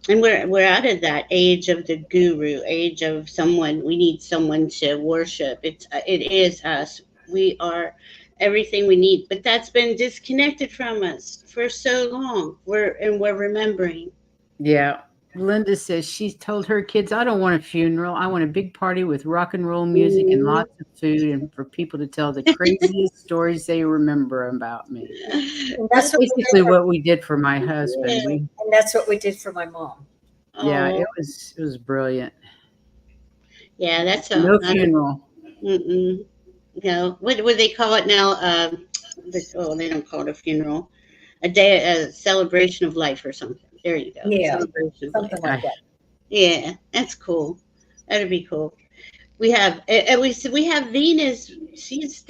And we're out of that age of the guru, age of someone. We need someone to worship. It is us. We are everything we need. But that's been disconnected from us for so long. We're remembering. Yeah. Linda says she's told her kids, I don't want a funeral. I want a big party with rock and roll music and Mhm. lots of food and for people to tell the craziest stories they remember about me. And That's that's what we basically did for, what we did for my husband. Yeah. We, and that's what we did for my mom. yeah, Oh, it was brilliant. yeah. That's No a. funeral. Mm-mm. No, what do they call it now? They don't call it a funeral. A celebration of life or something. There you go. Yeah, Celebration of life. something like that. Yeah, that's cool. That'd be cool. We have we have Venus. She's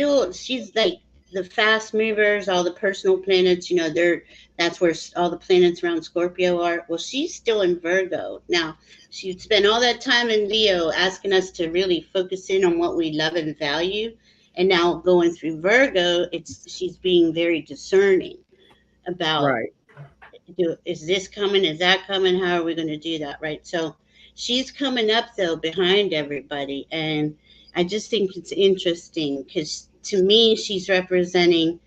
like the fast movers, all the personal planets. That's where all the planets around Scorpio are. Well, she's still in Virgo now. She spent all that time in Leo, asking us to really focus in on what we love and value. And now going through Virgo, she's being very discerning about, Right. is this coming? Is that coming? How are we going to do that? Right. So she's coming up though behind everybody. And I just think it's interesting because to me, she's representing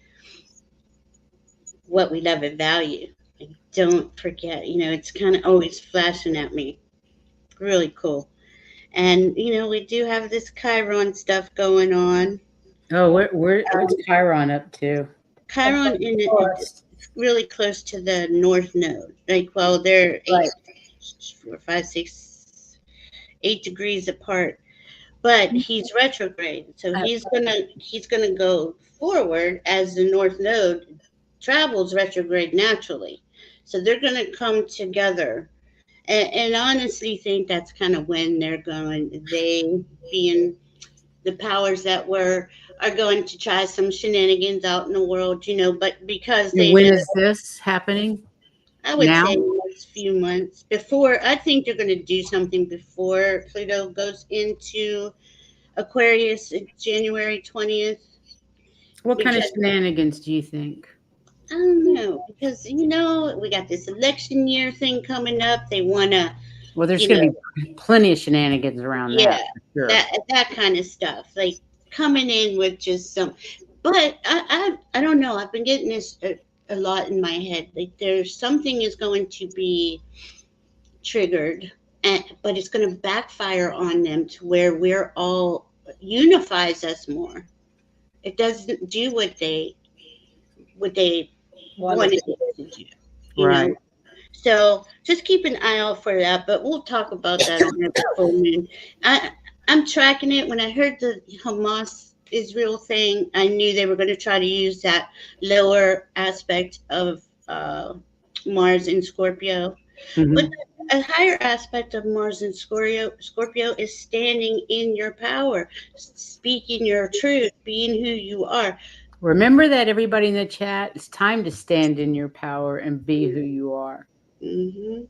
what we love and value. Like, don't forget, it's kind of always flashing at me. Really cool. And, we do have this Chiron stuff going on. Oh, what's Chiron up to? Chiron it's really close to the North Node. Like, well, they're Right. 4, 5, 6, 8 degrees apart. But he's retrograde, so he's gonna go forward as the North Node travels retrograde naturally. So they're gonna come together, and honestly think that's kind of when they being the powers that were are going to try some shenanigans out in the world, but because And they when know, is this happening? I would Now? say next few months before. I think they're going to do something before Pluto goes into Aquarius January 20th. What kind of Because shenanigans do you think? I don't know, because we got this election year thing coming up. They want to, Well, there's you going know, to be plenty of shenanigans around yeah, that, for sure. that kind of stuff. Like coming in with just some, but I don't know. I've been getting this a lot in my head. Like there's something is going to be triggered, but it's going to backfire on them to where we're all unifies us more. It doesn't do what they wanted it to do. You Right. know. So just keep an eye out for that. But we'll talk about that on the full moon. I'm tracking it. When I heard the Hamas Israel thing, I knew they were going to try to use that lower aspect of Mars in Scorpio. Mhm. But a higher aspect of Mars in Scorpio is standing in your power, speaking your truth, being who you are. Remember that, everybody in the chat. It's time to stand in your power and be who you are Hmm.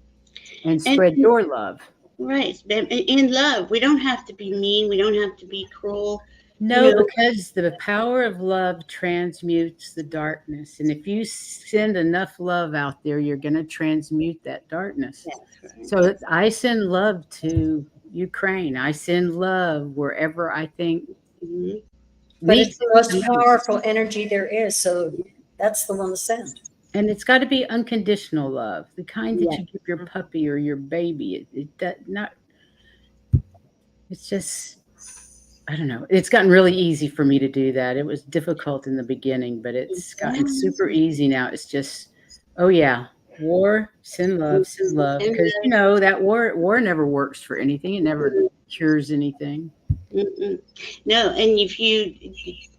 and spread your love. Right. In love, we don't have to be mean. We don't have to be cruel. No, because the power of love transmutes the darkness. And if you send enough love out there, you're going to transmute that darkness. That's right. So I send love to Ukraine. I send love wherever I think. Mhm. But it's the most powerful energy there is, so that's the one to send. And it's got to be unconditional love, the kind that Yeah. you give your puppy or your baby. It's just, I don't know. It's gotten really easy for me to do that. It was difficult in the beginning, but it's gotten super easy now. It's just, oh yeah, war, send love, because that war never works for anything. It never cures anything. Mm-mm. No, and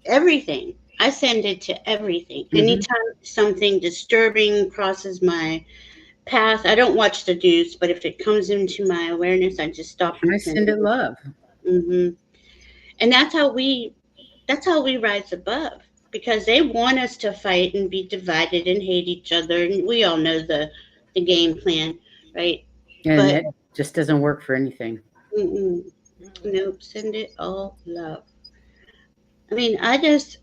everything, I send it to everything. Mhm. Anytime something disturbing crosses my path, I don't watch the news, but if it comes into my awareness, I just stop and I send it love. Hmm. And that's how we that's how we rise above, because they want us to fight and be divided and hate each other, and we all know the game plan, right? And But it just doesn't work for anything. nope, send it all love. I mean, I just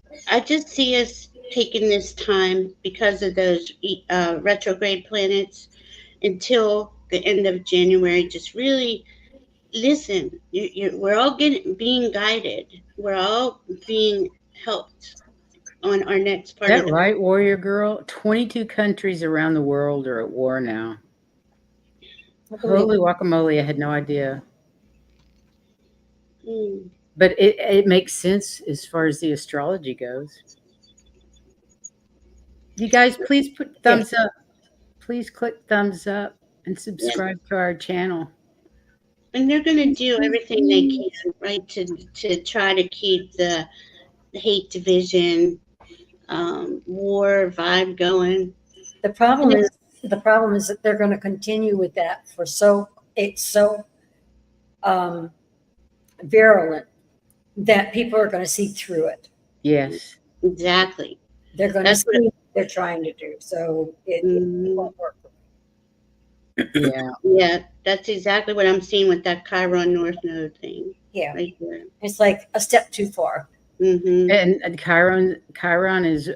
see us taking this time because of those retrograde planets until the end of January. Just really listen. We're all being guided. We're all being helped on our next part Is of that right, Warrior Girl? 22 countries around the world are at war now. Holy guacamole, I had no idea. But it makes sense as far as the astrology goes. You guys, please put thumbs up. Please click thumbs up and subscribe to our channel. And they're going to do everything they can, right, to try to keep the hate, division, war vibe going. The problem is that they're going to continue with that for it's so virulent that people are going to see through it. Yes, exactly. They're going to see what they're trying to do, so it won't work. Yeah, that's exactly what I'm seeing with that Chiron North Node thing. Yeah, right there. It's like a step too far. And Chiron is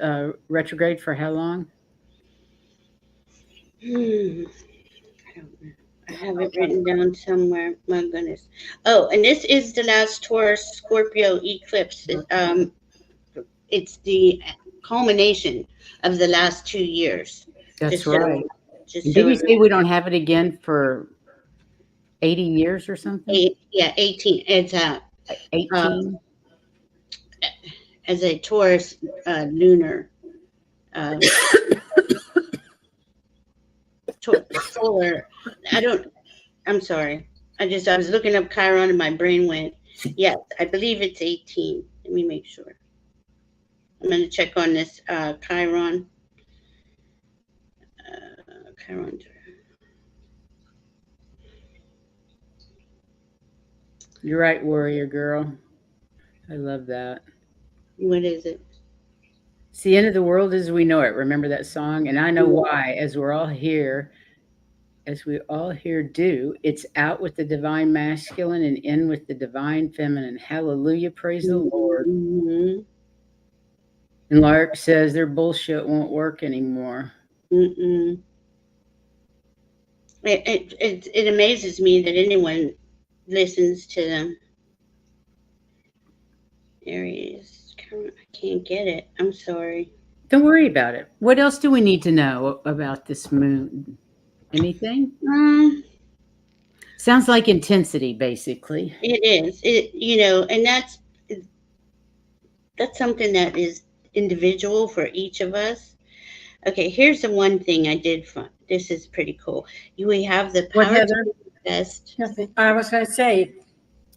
retrograde for how long? I have it written down somewhere. My goodness. Oh, and this is the last Taurus Scorpio eclipse. It's the culmination of the last 2 years. That's right. Did you say we don't have it again for 80 years or something? 18. It's 18. As a Taurus lunar solar. I'm sorry. I was looking up Chiron and my brain went, yes, I believe it's 18. Let me make sure. I'm going to check on this Chiron. Chiron. You're right, Warrior Girl. I love that. What is it? It's the end of the world as we know it. Remember that song? And I know why, as we all here do. It's out with the divine masculine and in with the divine feminine. Hallelujah. Praise the Lord. And Lark says their bullshit won't work anymore. It amazes me that anyone listens to them. Aries, I can't get it. I'm sorry. Don't worry about it. What else do we need to know about this moon? Anything? Sounds like intensity, basically. It is. And that's something that is individual for each of us. Okay, here's the one thing I did find. This is pretty cool. We have the power to manifest. Nothing. I was going to say,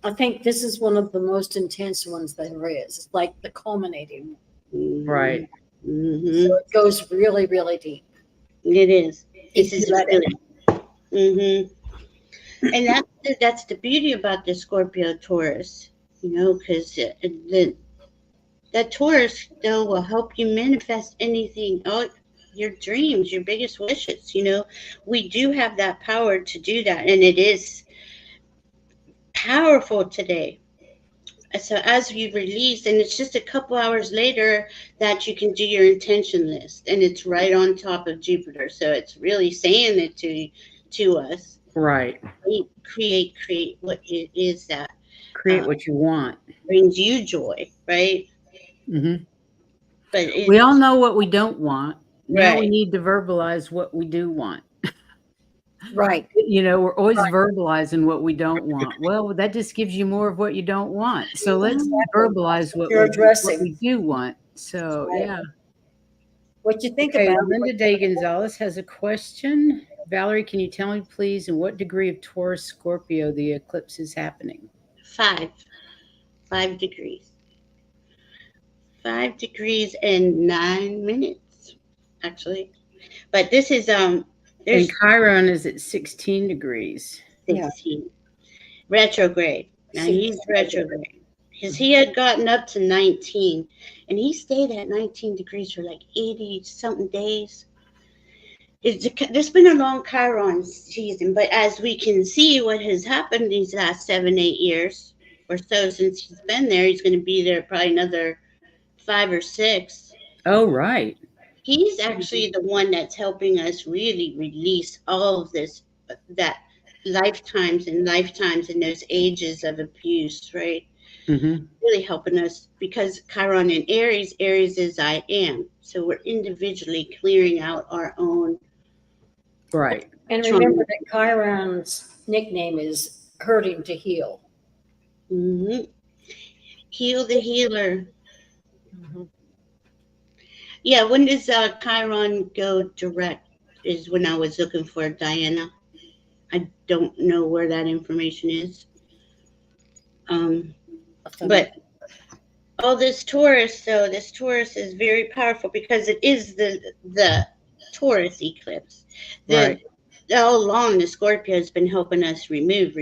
I think this is one of the most intense ones there is. It's like the culminating. Right. So it goes really, really deep. It is. This is really. And that's the beauty about the Scorpio Taurus, because that Taurus though will help you manifest anything. Your dreams, your biggest wishes. We do have that power to do that, and it is powerful today. So as you release, and it's just a couple hours later that you can do your intention list, and it's right on top of Jupiter, so it's really saying it to us. Right. Create what it is that create what you want brings you joy, right? But we all know what we don't want. Right. Now we need to verbalize what we do want. Right. We're always verbalizing what we don't want. Well, that just gives you more of what you don't want. So let's verbalize what we do want. So, yeah. What you think about Linda Day Gonzalez has a question. Valerie, can you tell me, please, in what degree of Taurus Scorpio the eclipse is happening? 5 degrees. 5 degrees and 9 minutes, actually. But this is and Chiron is at 16 degrees. 16. Retrograde. Now he's retrograde. because he had gotten up to 19, and he stayed at 19 degrees for like 80 something days. There's been a long Chiron season, but as we can see, what has happened these last 7-8 years or so since he's been there, he's going to be there probably another 5 or 6. Oh, right. He's actually the one that's helping us really release all of this, that lifetimes and those ages of abuse, right? Mm-hmm. Really helping us because Chiron in Aries is I am. So we're individually clearing out our own. Right. And remember that Chiron's nickname is hurting to heal. Mm-hmm. Heal the healer. Mm-hmm. Yeah, when does Chiron go direct is when I was looking for Diana. I don't know where that information is. But this Taurus, though, this Taurus is very powerful because it is the Taurus eclipse. Right. All along, the Scorpio has been helping us remove.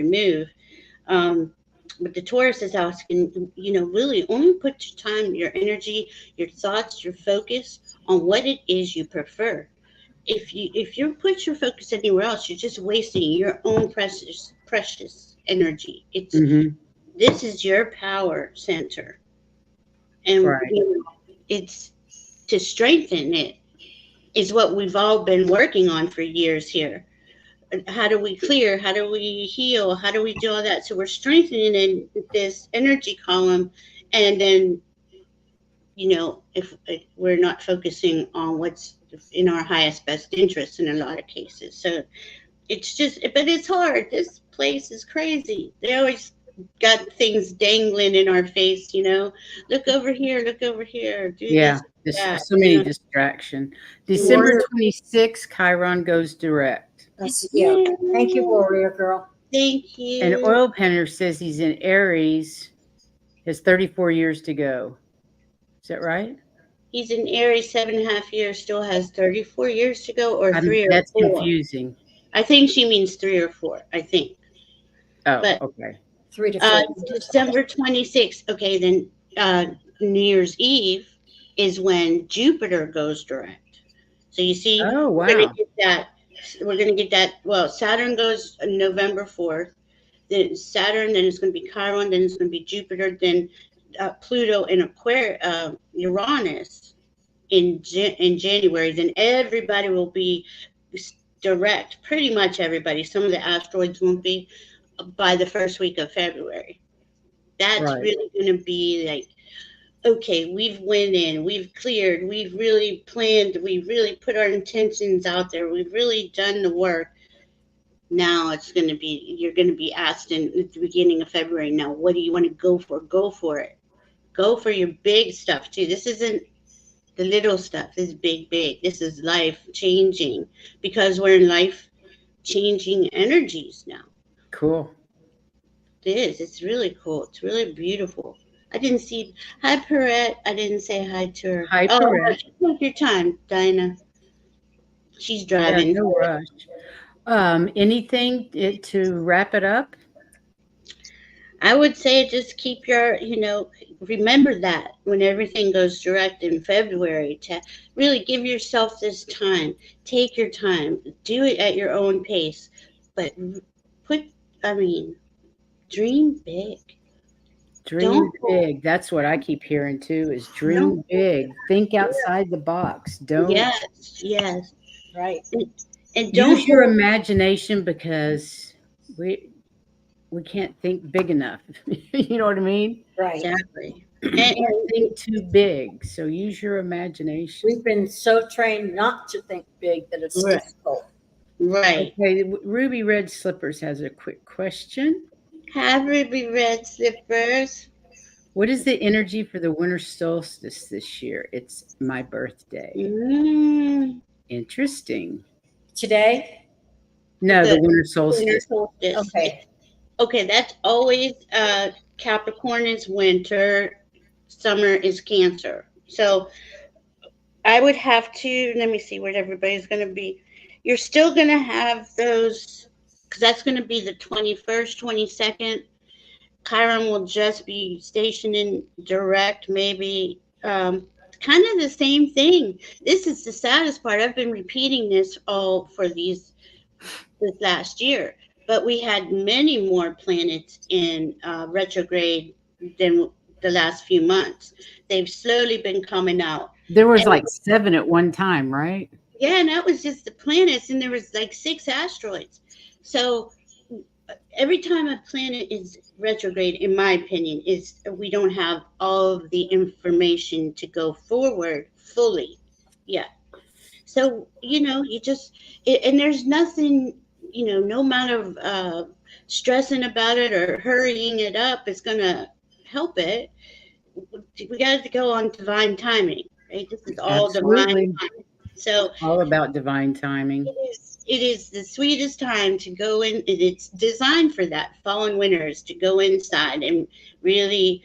But the Taurus is asking, really only put your time, your energy, your thoughts, your focus on what it is you prefer. If you put your focus anywhere else, you're just wasting your own precious energy. This is your power center, and right. it's to strengthen it is what we've all been working on for years here. How do we clear? How do we heal? How do we do all that? So we're strengthening in this energy column, and then if we're not focusing on what's in our highest best interest in a lot of cases. So it's just, but it's hard. This place is crazy. They always got things dangling in our face, look over here, do this. There's so many distractions. December 26th, Chiron goes direct. Yeah. Thank you, Warrior Girl. Thank you. And Oil Painter says he's in Aries, has 34 years to go. Is that right? He's in Aries 7.5 years, still has 34 years to go, or 3 or 4. That's confusing. I think she means 3 or 4, I think. Oh, but, okay. 3 to 4. December 26th. Okay, then New Year's Eve is when Jupiter goes direct. So you see, oh, wow. We're going to get that. Well, Saturn goes November 4th. Then Saturn, then it's going to be Chiron, then it's going to be Jupiter, then Pluto and Uranus in January. Then everybody will be direct. Pretty much everybody. Some of the asteroids won't be by the first week of February. That's really going to be like, okay, we've went in, we've cleared, we've really planned, we've really put our intentions out there, we've really done the work. Now you're going to be asked at the beginning of February, now what do you want to go for? Go for it. Go for your big stuff too. This isn't the little stuff. This is big. This is life changing because we're in life changing energies now. Cool. It is. It's really cool. It's really beautiful. I didn't see. Hi, Perrette. I didn't say hi to her. Hi, Perrette. Take your time, Dinah. She's driving. Yeah, no rush. Anything to wrap it up? I would say just keep your, remember that when everything goes direct in February, to really give yourself this time. Take your time. Do it at your own pace. But dream big. Dream big. That's what I keep hearing too, is dream big. Think outside the box. Don't. Yes. Right. And don't use your imagination, because we can't think big enough. You know what I mean? Right. Exactly. And think too big. So use your imagination. We've been so trained not to think big that it's difficult. Right. Okay. Ruby Red Slippers has a quick question. Hi, Ruby Red Slippers. What is the energy for the winter solstice this year? It's my birthday. Interesting. Today? No, the winter solstice. Okay, that's always Capricorn is winter, summer is Cancer. So I would have to, let me see what everybody's going to be. You're still going to have those, because that's going to be the 21st, 22nd. Chiron will just be stationed in direct, maybe kind of the same thing. This is the saddest part. I've been repeating this all for this last year, but we had many more planets in retrograde than the last few months. They've slowly been coming out. There was like 7 at one time, right? Yeah, and that was just the planets, and there was like 6 asteroids. So every time a planet is retrograde, in my opinion, is we don't have all of the information to go forward fully yet. So, you just, and there's nothing, no amount of stressing about it or hurrying it up is going to help it. We got to go on divine timing, right? This is all divine timing. So all about divine timing. It is the sweetest time to go in. It's designed for that, fall and winters, to go inside and really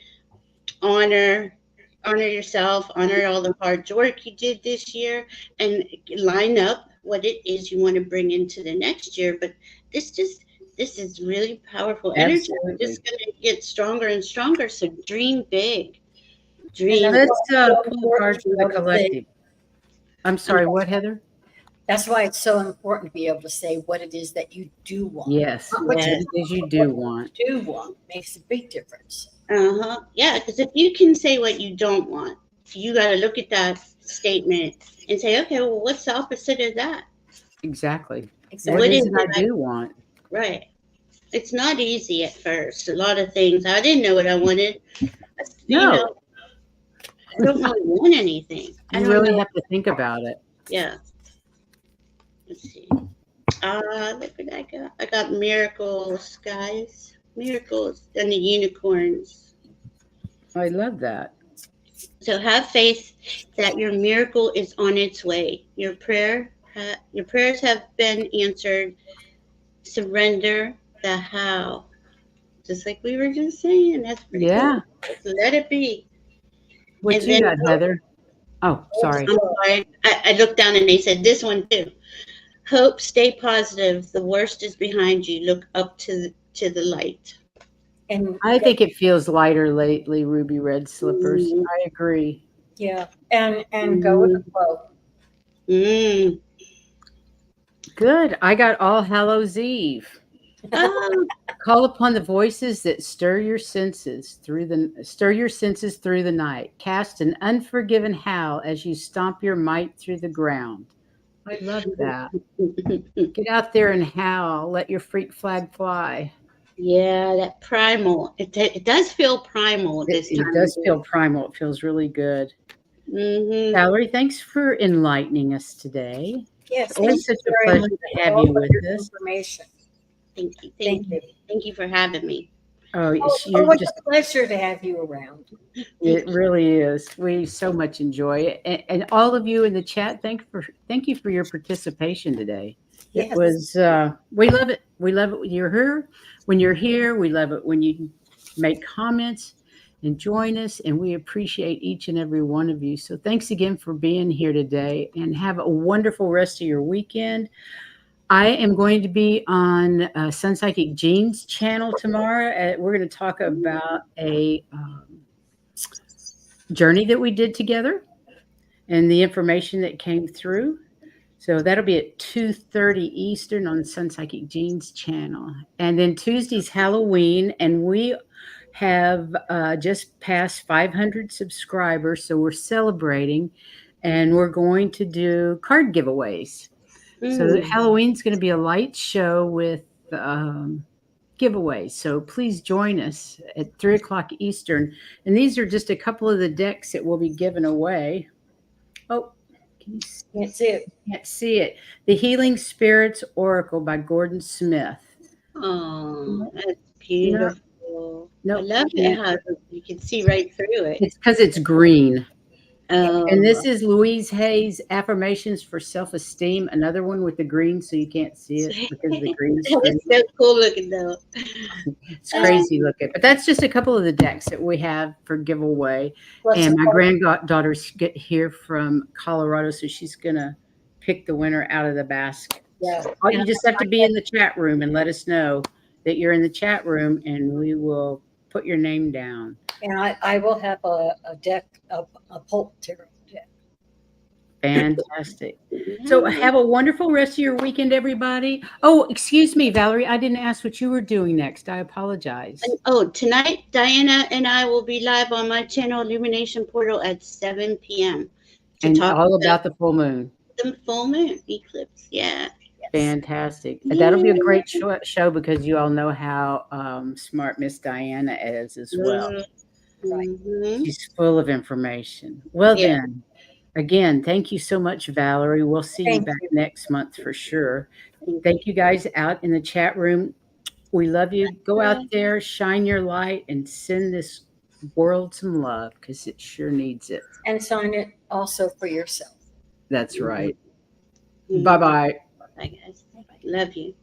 honor yourself, honor all the hard work you did this year, and line up what it is you want to bring into the next year. But this is really powerful energy. It's just going to get stronger and stronger. So dream big. Let's pull cards for the collective. I'm sorry, what, Heather? That's why it's so important to be able to say what it is that you do want. Yes, what it is you do want. Makes a big difference. Yeah, because if you can say what you don't want, you got to look at that statement and say, okay, well, what's the opposite of that? Exactly. What is it I do want? Right. It's not easy at first. A lot of things. I didn't know what I wanted. No. I don't really want anything. You really have to think about it. Yeah. Let's see. Look what I got. I got miracles, guys. Miracles and the unicorns. I love that. So have faith that your miracle is on its way. Your prayers have been answered. Surrender the how. Just like we were just saying. That's pretty cool. Just let it be. What you got, Heather? Oh, sorry. I'm sorry. I looked down and they said this one too. Hope, stay positive. The worst is behind you. Look up to the light. And I think it feels lighter lately, Ruby Red Slippers. I agree. Yeah. And go with the flow. Good. I got All Hallows Eve. Call upon the voices that stir your senses through the night. Cast an unforgiven howl as you stomp your might through the ground. I love that. Get out there and howl. Let your freak flag fly. Yeah, that primal. It does feel primal this time. It does feel primal. It feels really good. Valerie, thanks for enlightening us today. Yes, it's such a pleasure to have you with us. Thank you. Thank you for having me. It's a pleasure to have you around. It really is. We so much enjoy it, and all of you in the chat. Thank you for your participation today. Yes. It was. We love it. We love it when you're here. When you're here, we love it when you make comments and join us, and we appreciate each and every one of you. So thanks again for being here today, and have a wonderful rest of your weekend. I am going to be on Sun Psychic Jean's channel tomorrow. We're going to talk about a journey that we did together and the information that came through. So that'll be at 2:30 Eastern on Sun Psychic Jean's channel. And then Tuesday's Halloween, and we have just passed 500 subscribers, so we're celebrating, and we're going to do card giveaways. So Halloween's going to be a light show with giveaways. So please join us at 3 o'clock Eastern. And these are just a couple of the decks that will be given away. Oh, can't see it. Can't see it. The Healing Spirits Oracle by Gordon Smith. Oh, that's beautiful. No, I love it how you can see right through it. It's because it's green. And this is Louise Hay's Affirmations for Self-Esteem, another one with the green, so you can't see it because of the green. It's so cool looking, though. It's crazy looking. But that's just a couple of the decks that we have for giveaway. And my granddaughter's here from Colorado, so she's going to pick the winner out of the basket. Yeah. You just have to be in the chat room and let us know that you're in the chat room, and we will put your name down. And I will have a deck, a pulp tarot deck. Fantastic. So have a wonderful rest of your weekend, everybody. Oh, excuse me, Valerie. I didn't ask what you were doing next. I apologize. Oh, tonight, Diana and I will be live on my channel, Illumination Portal, at 7 p.m. And all about the full moon. The full moon eclipse. Yeah. Fantastic. That'll be a great show because you all know how smart Miss Diana is as well. Right. She's full of information. Well, then, again, thank you so much, Valerie. We'll see you back next month for sure. Thank you guys out in the chat room. We love you. Go out there, shine your light, and send this world some love because it sure needs it. And sign it also for yourself. That's right. Bye-bye. Bye, guys. Love you.